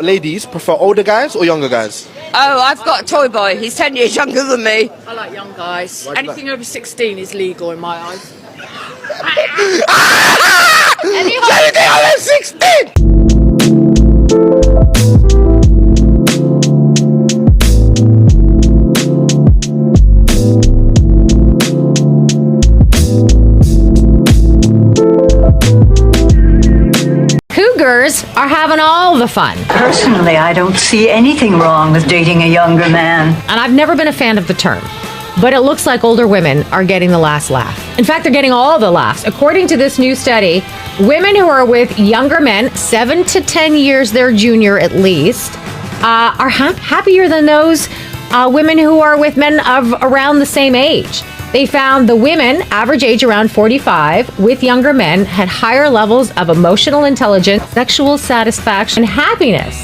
ladies prefer older guys or younger guys? Oh, I've got a toy boy. He's 10 years younger than me. I like young guys. Why do you Anything over 16 is legal in my eyes. Anything over 16! Cougars are having all the fun. Personally, I don't see anything wrong with dating a younger man. And I've never been a fan of the term. But it looks like older women are getting the last laugh. In fact, they're getting all the laughs. According to this new study, women who are with younger men, 7 to 10 years their junior at least, are happier than those women who are with men of around the same age. They found the women, average age around 45, with younger men, had higher levels of emotional intelligence, sexual satisfaction, and happiness.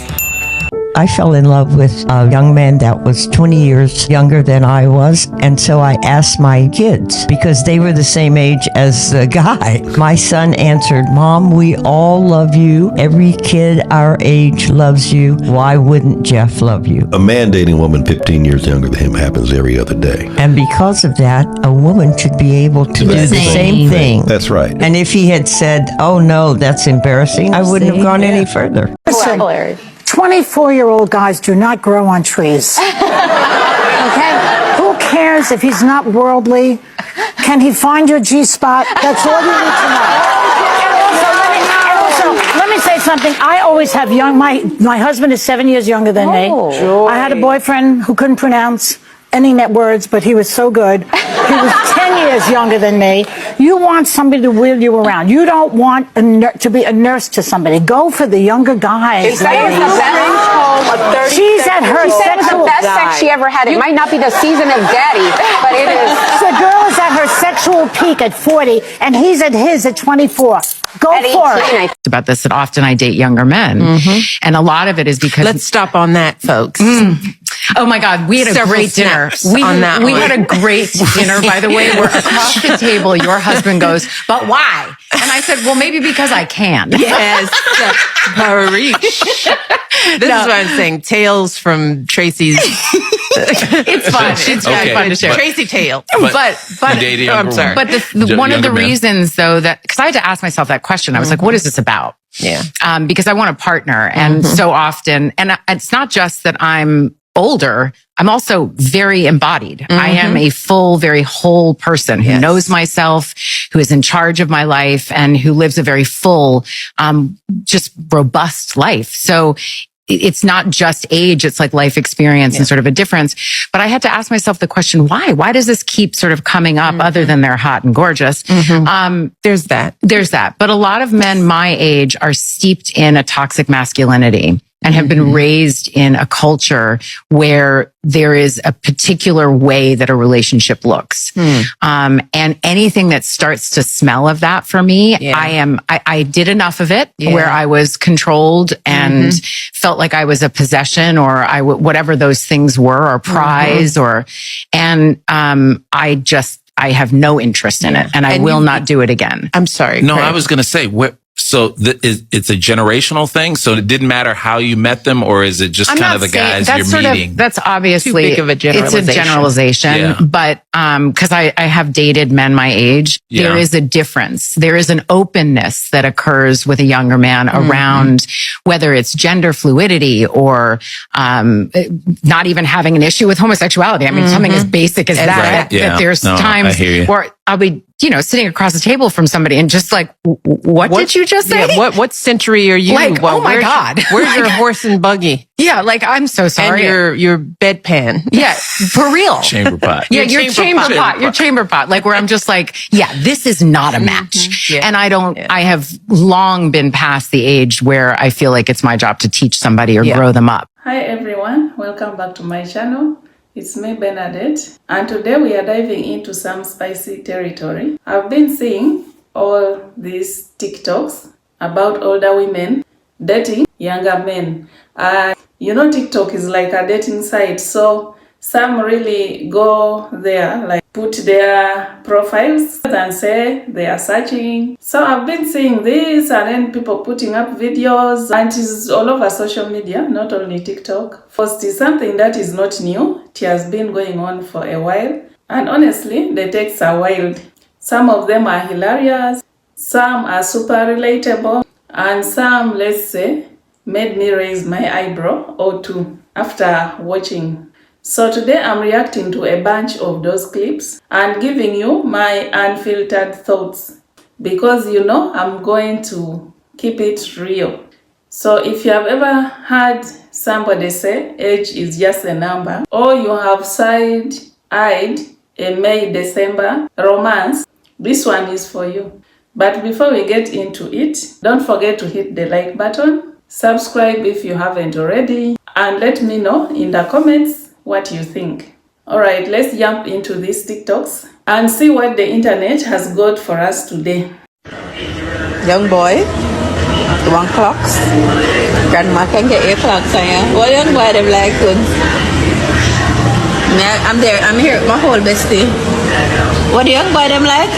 I fell in love with a young man that was 20 years younger than I was, and so I asked my kids, because they were the same age as the guy. My son answered, "Mom, we all love you. Every kid our age loves you. Why wouldn't Jeff love you?" A man dating a woman 15 years younger than him happens every other day. And because of that, a woman should be able to do the same thing. That's right. And if he had said, "Oh no, that's embarrassing," I wouldn't have gone any further. Listen, 24-year-old guys do not grow on trees. Okay? Who cares if he's not worldly? Can he find your G-spot? That's all you need to know. And also, let me say something. I always have my husband is 7 years younger than me. I had a boyfriend who couldn't pronounce any net words, but he was so good. He was 10 years younger than me. You want somebody to wheel you around. You don't want to be a nurse to somebody. Go for the younger guys. She's at her sexual the best sex she ever had. It might not be the season of daddy, but it is. The girl is at her sexual peak at 40, and he's at his at 24. Go for it. About this that often I date younger men. And a lot of it is because... Let's stop on that, folks. Oh my God, we had a great dinner. We had a great dinner, by the way, where across the table, your husband goes, "But why?" And I said, "Well, maybe because I can." Yes. This is what I'm saying. Tales from Tracy's. It's fun. It's very fun to share. Tracy tale. But I'm sorry. But one of the reasons, though, that because I had to ask myself that question, I was like, "What is this about?" Yeah. Because I want a partner, and so often, and it's not just that I'm older, I'm also very embodied. I am a full, very whole person who knows myself, who is in charge of my life, and who lives a very full, just robust life. So it's not just age, it's like life experience and sort of a difference. But I had to ask myself the question, why? Why does this keep sort of coming up other than they're hot and gorgeous? There's that. But a lot of men my age are steeped in a toxic masculinity and have been raised in a culture where there is a particular way that a relationship looks. And anything that starts to smell of that for me, I did enough of it where I was controlled and felt like I was a possession or whatever those things were, or prize I have no interest in it, and I will not do it again. I'm sorry. No, Craig. I was going to say, it's a generational thing. So it didn't matter how you met them, or is it just kind of the guys you're meeting? That's obviously too big of a generalization. It's a generalization, but because I have dated men my age, there is a difference. There is an openness that occurs with a younger man around whether it's gender fluidity or not even having an issue with homosexuality. I mean, something as basic as that. That there's times where I'll be, sitting across the table from somebody and just like, what did you just say? Yeah, what century are you? Like, oh my God. Where's your horse and buggy? Yeah, like, I'm so sorry. And your bedpan. Yeah, for real. Chamber pot. Yeah, your chamber pot. Your chamber pot. Like, where I'm just like, this is not a match. And I have long been past the age where I feel like it's my job to teach somebody or grow them up. Hi everyone, welcome back to my channel. It's me, Bernadette, and today we are diving into some spicy territory. I've been seeing all these TikToks about older women dating younger men. TikTok is like a dating site, so some really go there like put their profiles and say they are searching. So I've been seeing this, and then people putting up videos, and it's all over social media, not only TikTok. First is something that is not new. It has been going on for a while, and honestly, the texts are wild. Some of them are hilarious, some are super relatable, and some, let's say, made me raise my eyebrow or two after watching. So today I'm reacting to a bunch of those clips and giving you my unfiltered thoughts, because you know I'm going to keep it real. So if you have ever heard somebody say age is just a number, or you have side-eyed a May-December romance, this one is for you. But before we get into it, don't forget to hit the like button, subscribe if you haven't already, and let me know in the comments what you think. Alright, let's jump into these TikToks and see what the internet has got for us today. Young boy, 1 clocks. Grandma can get 8 clocks, What young boy them like good? I'm there, I'm here with my whole bestie. What the young boy them like?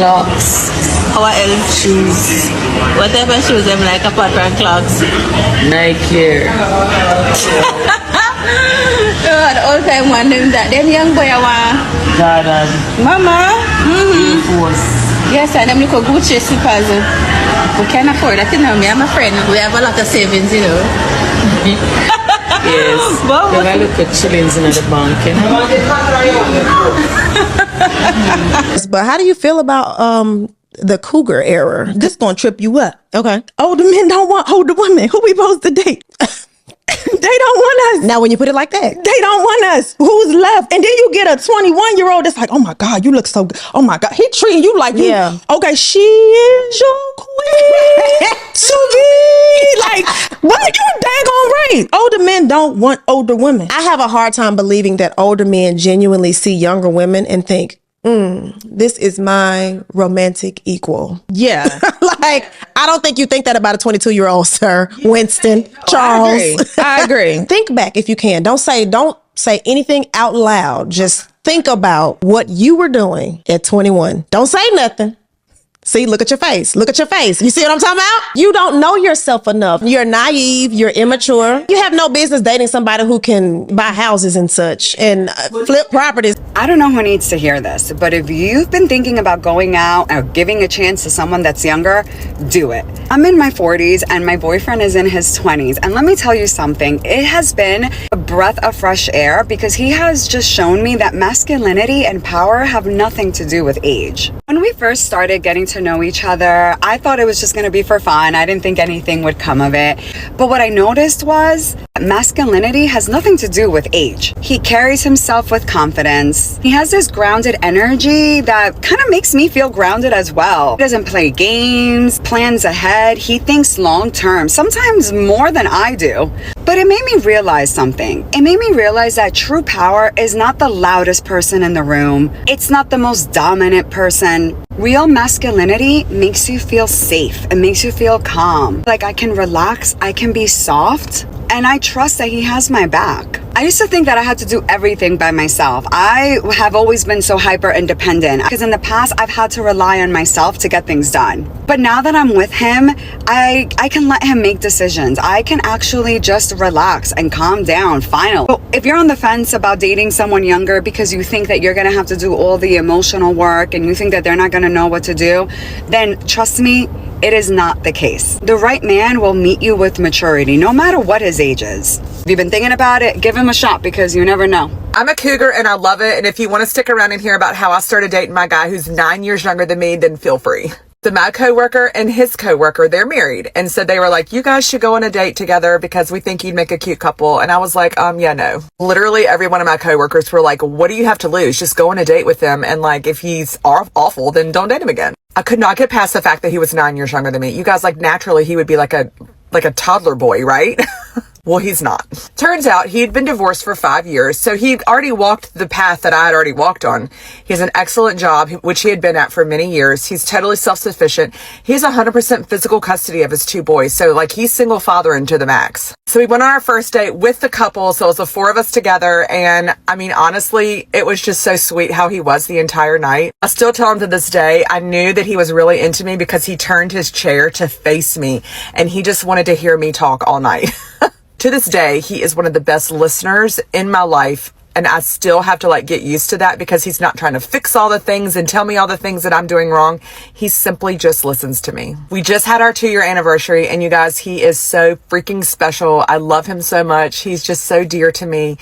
Clocks. What else? Shoes. What type of shoes them like apart from clocks? Nike. God, all time one them that. Them young boy I want. Jordan. Mama. Yes, and them little Gucci slippers. We can afford that, you know. Me and my friend, we have a lot of savings, you know. Yes. But I look at shillings in the bank, you know. But how do you feel about the Cougar era? This gonna trip you up. Okay. Older men don't want older women. Who we supposed to date? They don't want us. Now when you put it like that, they don't want us. Who's left? And then you get a 21-year-old that's like, oh my God, you look so good. Oh my God. He treating you like you. Okay, she is your queen. So like, what you daggone right? Older men don't want older women. I have a hard time believing that older men genuinely see younger women and think, this is my romantic equal. Yeah. Like, I don't think you think that about a 22-year-old, sir. Winston, Charles. I agree. Think back if you can. Don't say anything out loud. Just think about what you were doing at 21. Don't say nothing. See, look at your face. Look at your face. You see what I'm talking about? You don't know yourself enough. You're naive. You're immature. You have no business dating somebody who can buy houses and such and flip properties. I don't know who needs to hear this, but if you've been thinking about going out or giving a chance to someone that's younger, do it. I'm in my 40s and my boyfriend is in his 20s. And let me tell you something. It has been a breath of fresh air because he has just shown me that masculinity and power have nothing to do with age. When we first started getting to know each other, I thought it was just going to be for fun. I didn't think anything would come of it. But what I noticed was masculinity has nothing to do with age. He carries himself with confidence. He has this grounded energy that kind of makes me feel grounded as well. He doesn't play games, plans ahead. He thinks long term, sometimes more than I do. But it made me realize something. It made me realize that true power is not the loudest person in the room. It's not the most dominant person. Real masculinity makes you feel safe. It makes you feel calm. Like I can relax, I can be soft, and I trust that he has my back. I used to think that I had to do everything by myself. I have always been so hyper independent because in the past I've had to rely on myself to get things done. But now that I'm with him, I can let him make decisions. I can actually just relax and calm down finally. So if you're on the fence about dating someone younger because you think that you're gonna have to do all the emotional work and you think that they're not gonna know what to do, then trust me, it is not the case. The right man will meet you with maturity, no matter what his age is. If you've been thinking about it, give him a shot because you never know. I'm a cougar and I love it. And if you want to stick around and hear about how I started dating my guy who's 9 years younger than me, then feel free. So my coworker and his coworker, they're married. And so they were like, you guys should go on a date together because we think you'd make a cute couple. And I was like, yeah, no. Literally every one of my coworkers were like, what do you have to lose? Just go on a date with him. And like, if he's awful, then don't date him again. I could not get past the fact that he was 9 years younger than me. You guys, like, naturally he would be like a toddler boy, right? Well, he's not. Turns out he'd been divorced for 5 years, so he'd already walked the path that I had already walked on. He has an excellent job, which he had been at for many years. He's totally self-sufficient. He's 100% physical custody of his 2 boys, so like he's single fathering to the max. So we went on our first date with the couple, so it was the 4 of us together, and I mean, honestly, it was just so sweet how he was the entire night. I still tell him to this day, I knew that he was really into me because he turned his chair to face me, and he just wanted to hear me talk all night. To this day, he is one of the best listeners in my life. And I still have to like get used to that because he's not trying to fix all the things and tell me all the things that I'm doing wrong. He simply just listens to me. We just had our 2-year anniversary, and you guys, he is so freaking special. I love him so much. He's just so dear to me.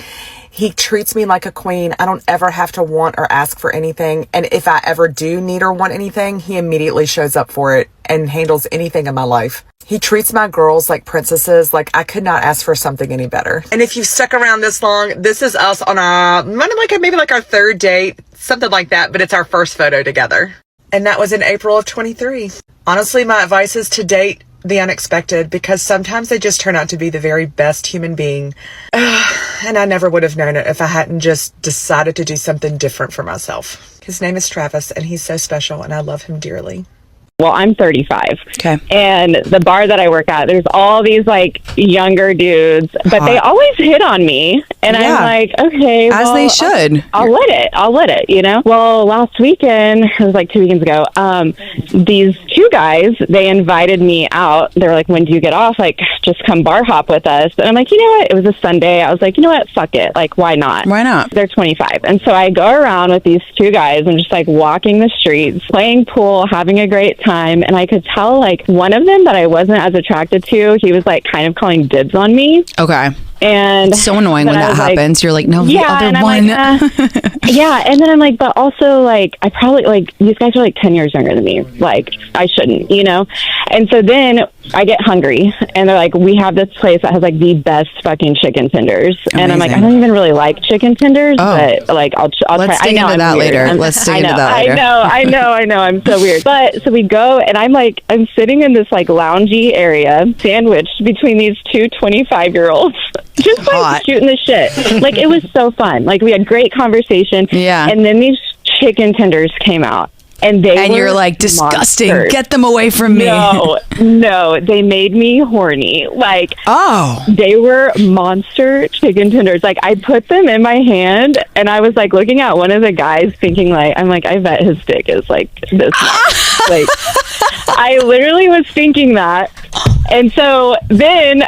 He treats me like a queen. I don't ever have to want or ask for anything. And if I ever do need or want anything, he immediately shows up for it and handles anything in my life. He treats my girls like princesses. Like, I could not ask for something any better. And if you've stuck around this long, this is us on maybe our 3rd date, something like that, but it's our first photo together. And that was in April of 23. Honestly, my advice is to date the unexpected, because sometimes they just turn out to be the very best human being. And I never would have known it if I hadn't just decided to do something different for myself. His name is Travis, and he's so special, and I love him dearly. Well, I'm 35. Okay. And the bar that I work at, there's all these like younger dudes, but they always hit on me. And I'm like, okay, as they should. I'll let it, you know? Well, last weekend, it was like 2 weekends ago, these 2 guys, they invited me out. They were like, when do you get off? Like, just come bar hop with us. And I'm like, you know what? It was a Sunday. I was like, you know what? Fuck it. Like, why not? Why not? They're 25. And so I go around with these 2 guys and just like walking the streets, playing pool, having a great time. And I could tell like one of them that I wasn't as attracted to, he was like kind of calling dibs on me. Okay. And it's so annoying when that happens. Like, you're like, no, the other one. Yeah. And then I'm like, but also like, I probably like, these guys are like 10 years younger than me. Like, I shouldn't, you know? And so then I get hungry, and they're like, we have this place that has like the best fucking chicken tenders. Amazing. And I'm like, I don't even really like chicken tenders, but like, I'll Let's try. dig into that later. Let's dig into that later. I know. I'm so weird. But so we go, and I'm sitting in this like loungy area, sandwiched between these 2 25-year-olds. Just like shooting the shit. Like, it was so fun. Like, we had great conversation. Yeah. And then these chicken tenders came out. And you're like, disgusting. Monsters. Get them away from me. No, they made me horny. Like, they were monster chicken tenders. Like, I put them in my hand, and I was like looking at one of the guys, thinking like, I'm like, I bet his dick is like this much. Like, I literally was thinking that. And so then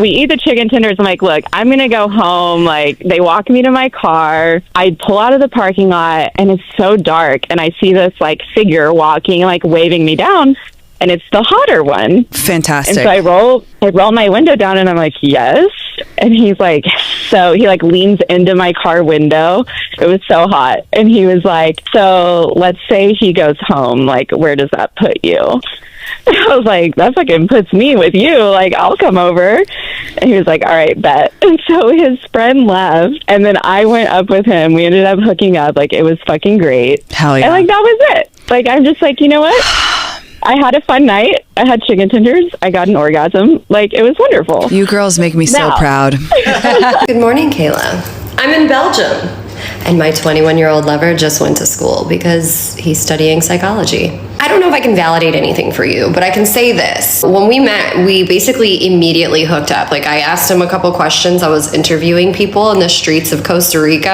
we eat the chicken tenders. I'm like, look, I'm going to go home. Like, they walk me to my car. I pull out of the parking lot, and it's so dark. And I see this like figure walking, like waving me down. And it's the hotter one. Fantastic. And so I roll my window down, and I'm like, yes. And he's like, so he like leans into my car window. It was so hot. And he was like, so let's say he goes home. Like, where does that put you? I was like, that fucking puts me with you. Like, I'll come over. And he was like, all right, bet. And so his friend left, and then I went up with him. We ended up hooking up. Like, it was fucking great. Hell yeah. And like, that was it. Like, I'm just like, you know what? I had a fun night. I had chicken tenders. I got an orgasm. Like, it was wonderful. You girls make me so proud. Good morning, Kayla. I'm in Belgium, and my 21-year-old lover just went to school because he's studying psychology. I don't know if I can validate anything for you, but I can say this. When we met, we basically immediately hooked up. Like, I asked him a couple questions. I was interviewing people in the streets of Costa Rica,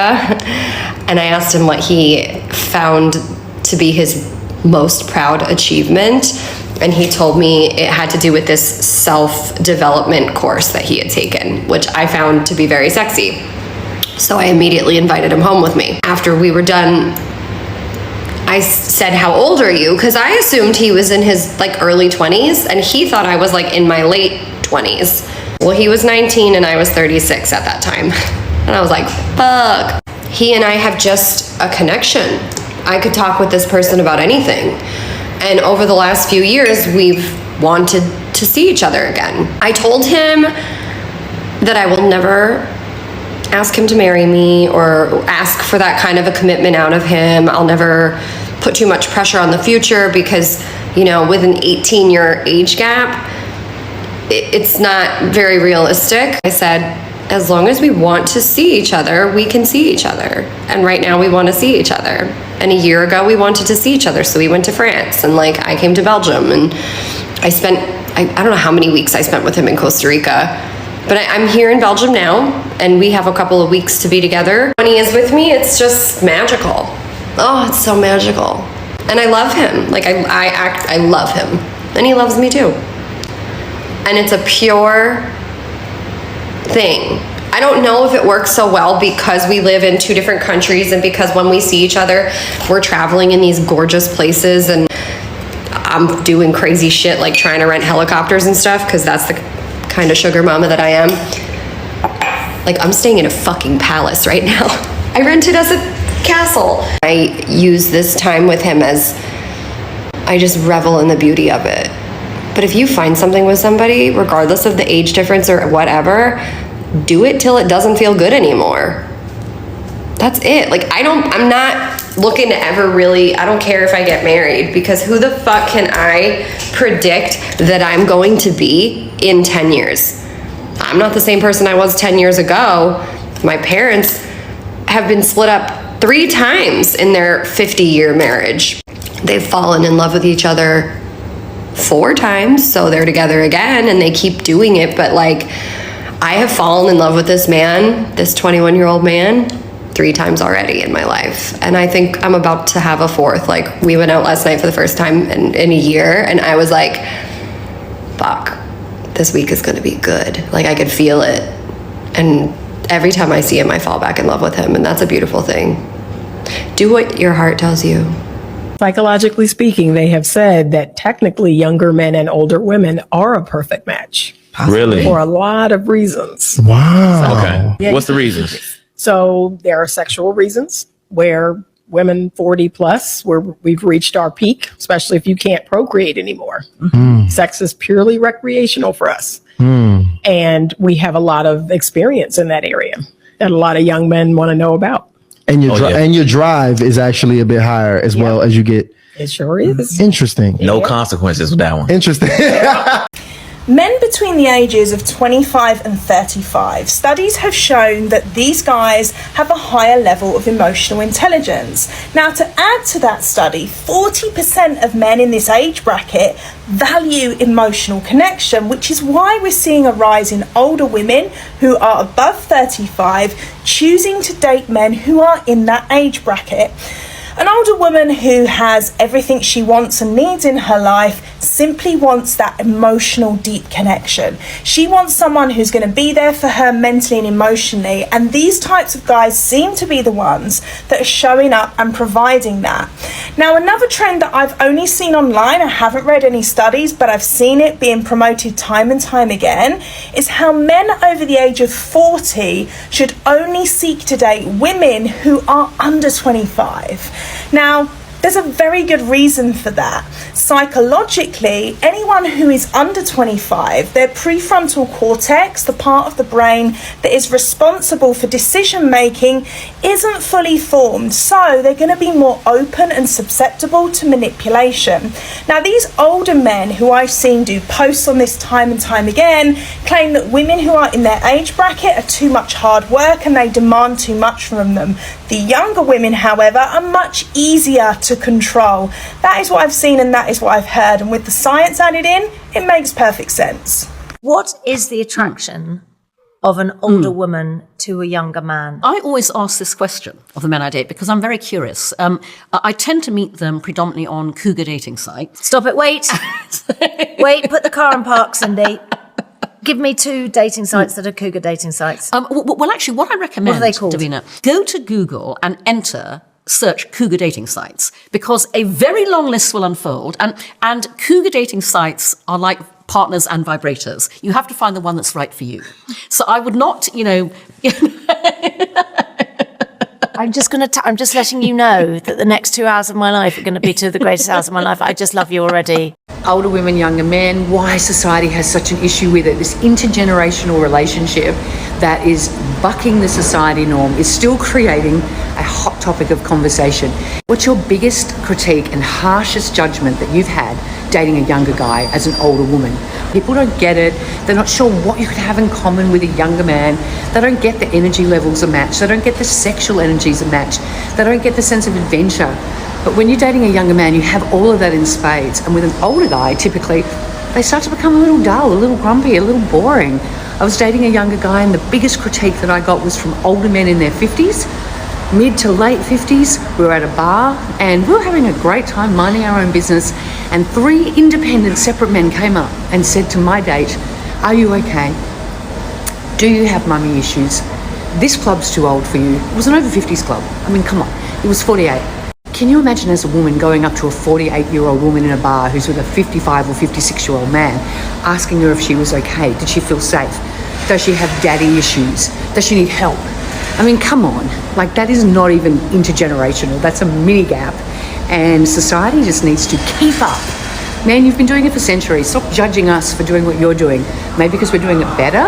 and I asked him what he found to be his most proud achievement, and he told me it had to do with this self-development course that he had taken, which I found to be very sexy. So I immediately invited him home with me. After we were done, I said, how old are you? Because I assumed he was in his like early 20s, and he thought I was like in my late 20s. Well, he was 19 and I was 36 at that time. And I was like, fuck. He and I have just a connection. I could talk with this person about anything. And over the last few years, we've wanted to see each other again. I told him that I will never ask him to marry me or ask for that kind of a commitment out of him. I'll never put too much pressure on the future because, you know, with an 18-year age gap, it's not very realistic. I said, as long as we want to see each other, we can see each other. And right now we want to see each other. And a year ago we wanted to see each other, so we went to France, and like I came to Belgium, and I spent, I don't know how many weeks I spent with him in Costa Rica, but I'm here in Belgium now, and we have a couple of weeks to be together. When he is with me, it's just magical. Oh, it's so magical. And I love him. Like I love him, and he loves me too. And it's a pure thing. I don't know if it works so well because we live in two different countries, and because when we see each other, we're traveling in these gorgeous places, and I'm doing crazy shit like trying to rent helicopters and stuff, because that's the kind of sugar mama that I am. Like, I'm staying in a fucking palace right now. I rented us a castle. I use this time with him as I just revel in the beauty of it. But if you find something with somebody, regardless of the age difference or whatever, do it till it doesn't feel good anymore. That's it. Like, I'm not looking to ever really, I don't care if I get married, because who the fuck can I predict that I'm going to be in 10 years? I'm not the same person I was 10 years ago. My parents have been split up 3 times in their 50-year marriage. They've fallen in love with each other 4 times, so they're together again, and they keep doing it. But like, I have fallen in love with this man, this 21-year-old man, 3 times already in my life. And I think I'm about to have a 4th. Like, we went out last night for the first time in a year, and I was like, fuck, this week is gonna be good. Like, I could feel it. And every time I see him, I fall back in love with him, and that's a beautiful thing. Do what your heart tells you. Psychologically speaking, they have said that technically younger men and older women are a perfect match. Really? For a lot of reasons. Wow. Okay. Yeah, What's the reasons? So there are sexual reasons where women 40 plus, where we've reached our peak, especially if you can't procreate anymore. Sex is purely recreational for us. And we have a lot of experience in that area that a lot of young men want to know about. And your drive is actually a bit higher as well as you get. It sure is. Interesting. No consequences with that one. Interesting. Men between the ages of 25 and 35, studies have shown that these guys have a higher level of emotional intelligence. Now, to add to that study, 40% of men in this age bracket value emotional connection, which is why we're seeing a rise in older women who are above 35 choosing to date men who are in that age bracket. An older woman who has everything she wants and needs in her life simply wants that emotional, deep connection. She wants someone who's going to be there for her mentally and emotionally, and these types of guys seem to be the ones that are showing up and providing that. Now, another trend that I've only seen online, I haven't read any studies, but I've seen it being promoted time and time again, is how men over the age of 40 should only seek to date women who are under 25. Now, there's a very good reason for that. Psychologically, anyone who is under 25, their prefrontal cortex, the part of the brain that is responsible for decision making, isn't fully formed. So they're going to be more open and susceptible to manipulation. Now, these older men who I've seen do posts on this time and time again claim that women who are in their age bracket are too much hard work and they demand too much from them. The younger women, however, are much easier to control. That is what I've seen and that is what I've heard. And with the science added in, it makes perfect sense. What is the attraction of an older woman to a younger man? I always ask this question of the men I date because I'm very curious. I tend to meet them predominantly on Cougar dating sites. Stop it, wait. Wait, put the car in park, Cindy. Give me 2 dating sites that are Cougar dating sites. Well, actually, what I recommend, what are they called? Davina, go to Google and search Cougar dating sites, because a very long list will unfold. And Cougar dating sites are like partners and vibrators. You have to find the one that's right for you. So I would not, I'm just letting you know that the next 2 hours of my life are going to be 2 of the greatest hours of my life. I just love you already. older women, younger men, why society has such an issue with it. This intergenerational relationship that is bucking the society norm is still creating a hot topic of conversation. What's your biggest critique and harshest judgment that you've had dating a younger guy as an older woman? People don't get it. They're not sure what you could have in common with a younger man. They don't get the energy levels are matched. They don't get the sexual energies are matched. They don't get the sense of adventure. But when you're dating a younger man, you have all of that in spades. And with an older guy, typically, they start to become a little dull, a little grumpy, a little boring. I was dating a younger guy, and the biggest critique that I got was from older men in their 50s, mid to late 50s. We were at a bar, and we were having a great time minding our own business. And 3 independent, separate men came up and said to my date, "Are you okay? Do you have mummy issues? This club's too old for you." It was an over 50s club. I mean, come on. It was 48. Can you imagine as a woman going up to a 48-year-old woman in a bar who's with a 55 or 56-year-old man, asking her if she was okay? Did she feel safe? Does she have daddy issues? Does she need help? I mean, come on. Like, that is not even intergenerational. That's a mini gap. And society just needs to keep up. Man, you've been doing it for centuries. Stop judging us for doing what you're doing. Maybe because we're doing it better?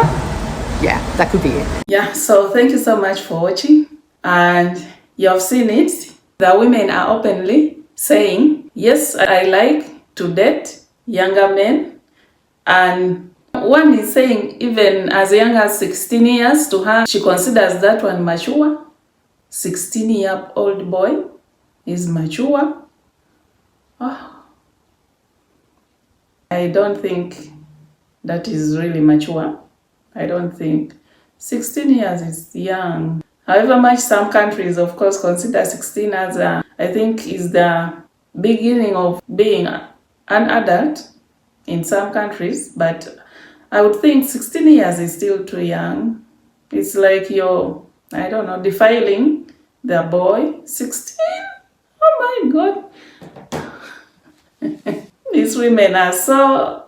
Yeah, that could be it. Yeah, so thank you so much for watching. And you've seen it. The women are openly saying, yes, I like to date younger men. And one is saying even as young as 16 years to her, she considers that one mature. 16-year-old boy is mature. Oh. I don't think that is really mature. I don't think. 16 years is young. However much some countries, of course, consider 16 as I think is the beginning of being an adult in some countries. But I would think 16 years is still too young. It's like you're, I don't know, defiling the boy. 16? Oh my God. These women are so,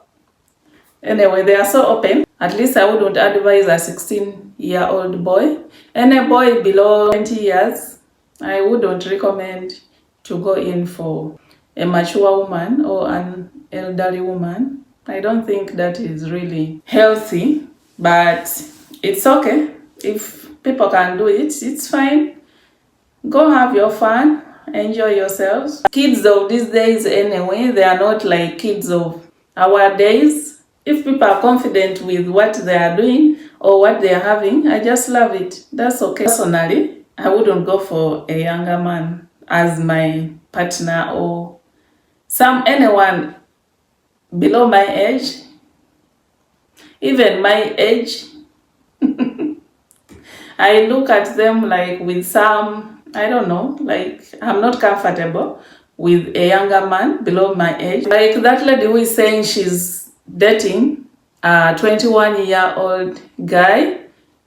anyway, they are so open. At least I wouldn't advise a 16-year-old boy. And a boy below 20 years, I wouldn't recommend to go in for a mature woman or an elderly woman. I don't think that is really healthy, but it's okay. If people can do it, it's fine. Go have your fun, enjoy yourselves. Kids of these days anyway, they are not like kids of our days. If people are confident with what they are doing or what they are having, I just love it. That's okay. Personally, I wouldn't go for a younger man as my partner or anyone below my age. Even my age, I look at them like with some, I don't know, like I'm not comfortable with a younger man below my age. Like that lady who is saying she's dating a 21-year-old guy.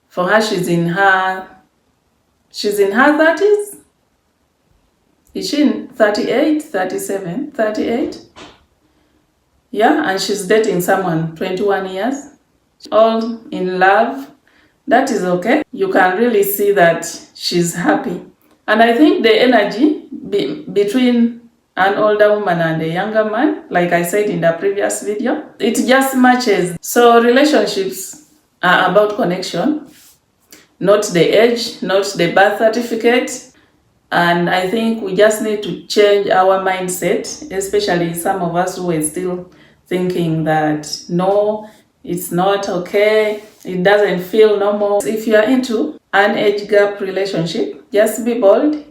For her, she's in her 30s. Is she in 38, 37, 38? Yeah, and she's dating someone 21 years. All in love. That is okay. You can really see that she's happy. And I think the energy between an older woman and a younger man, like I said in the previous video, it just matches. So relationships are about connection, not the age, not the birth certificate. And I think we just need to change our mindset, especially some of us who are still thinking that no, it's not okay, it doesn't feel normal. If you are into an age gap relationship, just be bold,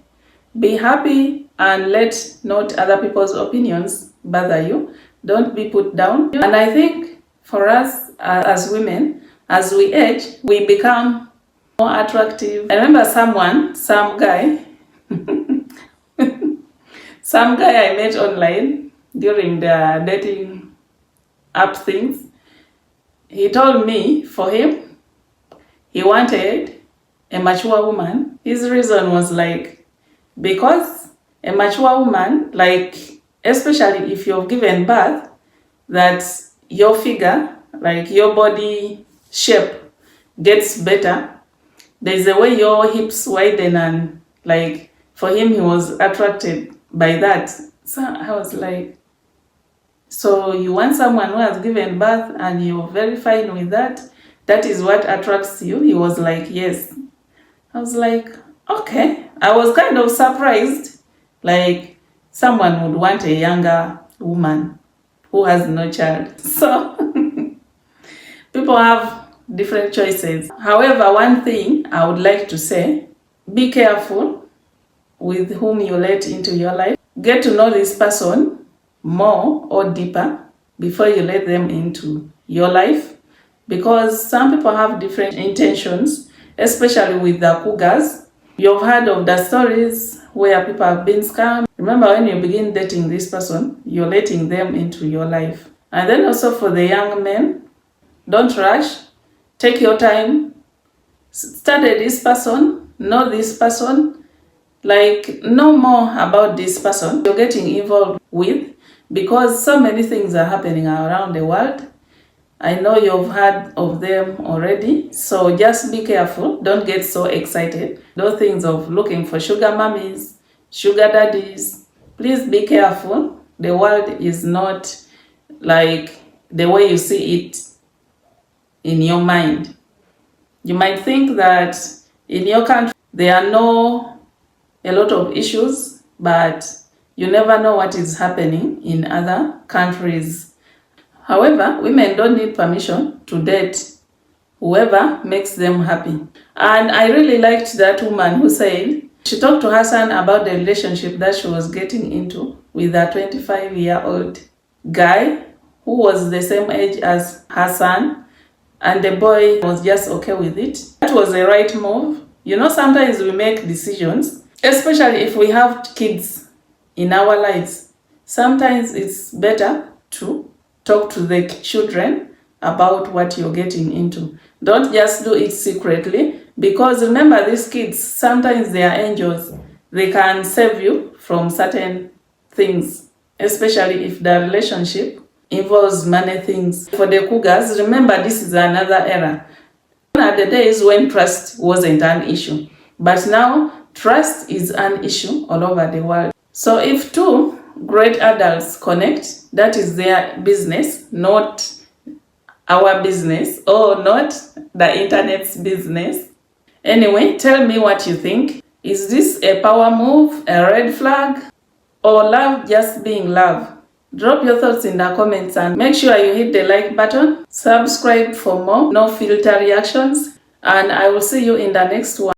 be happy, and let not other people's opinions bother you. Don't be put down. And I think for us as women, as we age, we become more attractive. I remember some guy I met online during the dating app things. He told me for him, he wanted a mature woman. His reason was like, because a mature woman, like, especially if you've given birth, that your figure, like your body shape gets better. There's a way your hips widen, and like for him, he was attracted by that. So I was like, So you want someone who has given birth and you're very fine with that. That is what attracts you. He was like, yes. I was like, okay. I was kind of surprised. Like someone would want a younger woman who has no child. So people have different choices. However, one thing I would like to say, be careful with whom you let into your life. Get to know this person more or deeper before you let them into your life, because some people have different intentions, especially with the cougars. You've heard of the stories where people have been scammed. Remember, when you begin dating this person, you're letting them into your life. And then also for the young men, don't rush. Take your time. Study this person, know this person, like know more about this person you're getting involved with, because so many things are happening around the world. I know you've heard of them already, so just be careful. Don't get so excited. Those things of looking for sugar mummies, sugar daddies, please be careful. The world is not like the way you see it in your mind. You might think that in your country there are a lot of issues, but you never know what is happening in other countries. However, women don't need permission to date whoever makes them happy. And I really liked that woman who said she talked to her son about the relationship that she was getting into with a 25-year-old guy who was the same age as her son, and the boy was just okay with it. That was the right move. You know, sometimes we make decisions, especially if we have kids in our lives. Sometimes it's better to talk to the children about what you're getting into. Don't just do it secretly, because remember, these kids, sometimes they are angels. They can save you from certain things, especially if the relationship involves many things. For the cougars, remember, this is another era. At the days when trust wasn't an issue, but now trust is an issue all over the world. So if two great adults connect, that is their business, not our business, or not the internet's business. Anyway, tell me what you think. Is this a power move, a red flag, or love just being love? Drop your thoughts in the comments and make sure you hit the like button. Subscribe for more no filter reactions, and I will see you in the next one.